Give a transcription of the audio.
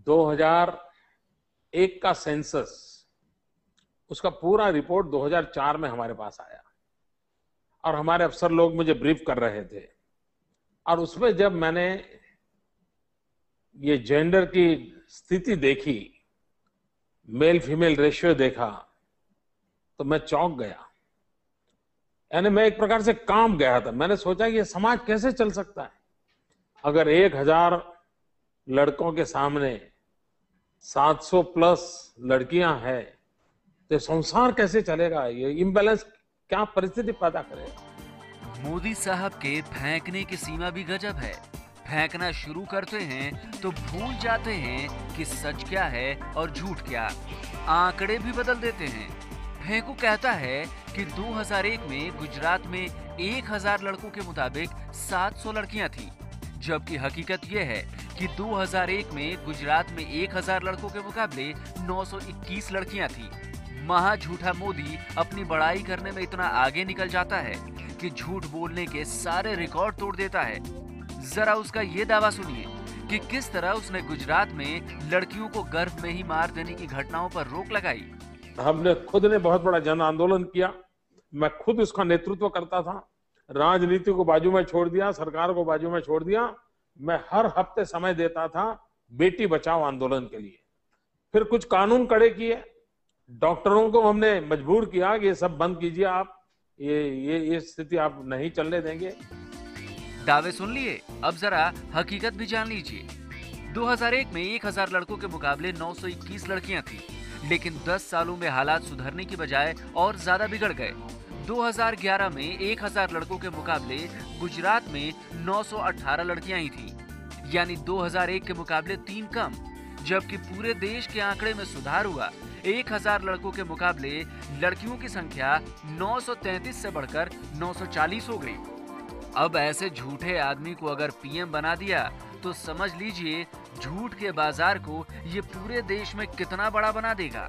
2001 का सेंसस, उसका पूरा रिपोर्ट 2004 में हमारे पास आया और हमारे अफसर लोग मुझे ब्रीफ कर रहे थे। और उसमें जब मैंने ये जेंडर की स्थिति देखी, मेल फीमेल रेशियो देखा, तो मैं चौंक गया। यानी मैं एक प्रकार से कांप गया था। मैंने सोचा कि ये समाज कैसे चल सकता है अगर 1000 लड़कों के सामने 700 प्लस लड़कियां हैं, तो संसार कैसे चलेगा? ये इम्बैलेंस क्या परिस्थिति पैदा करेगा। मोदी साहब के फेंकने की सीमा भी गजब है। फेंकना शुरू करते हैं तो भूल जाते हैं कि सच क्या है और झूठ क्या। आंकड़े भी बदल देते हैं। फेंकू कहता है कि 2001 में गुजरात में 1000 लड़कों के मुताबिक 700 लड़कियां थी, जबकि हकीकत यह है कि 2001 में गुजरात में 1000 लड़कों के मुकाबले 921 लड़कियां थी। महा झूठा मोदी अपनी बड़ाई करने में इतना आगे निकल जाता है कि झूठ बोलने के सारे रिकॉर्ड तोड़ देता है। जरा उसका ये दावा सुनिए कि किस तरह उसने गुजरात में लड़कियों को गर्भ में ही मार देने की घटनाओं पर रोक लगाई। हमने खुद ने बहुत बड़ा जन आंदोलन किया। मैं खुद उसका नेतृत्व करता था। राजनीति को बाजू में छोड़ दिया, सरकार को बाजू में छोड़ दिया। मैं हर हफ्ते समय देता था बेटी बचाओ आंदोलन के लिए। फिर कुछ कानून कड़े किए। डॉक्टरों को हमने मजबूर किया कि ये सब बंद कीजिए, आप ये स्थिति आप नहीं चलने देंगे। दावे सुन लिए, अब जरा हकीकत भी जान लीजिए। 2001 में 1000 लड़कों के मुकाबले 921 लड़कियां थी, लेकिन 10 सालों में हालात सुधरने की बजाय और ज्यादा बिगड़ गए। 2011 में 1000 लड़कों के मुकाबले गुजरात में 918 लड़कियां ही थी, यानी 2001 के मुकाबले 3 कम। जबकि पूरे देश के आंकड़े में सुधार हुआ। 1000 लड़कों के मुकाबले लड़कियों की संख्या 933 से बढ़कर 940 हो गई। अब ऐसे झूठे आदमी को अगर पीएम बना दिया तो समझ लीजिए झूठ के बाजार को ये पूरे देश में कितना बड़ा बना देगा।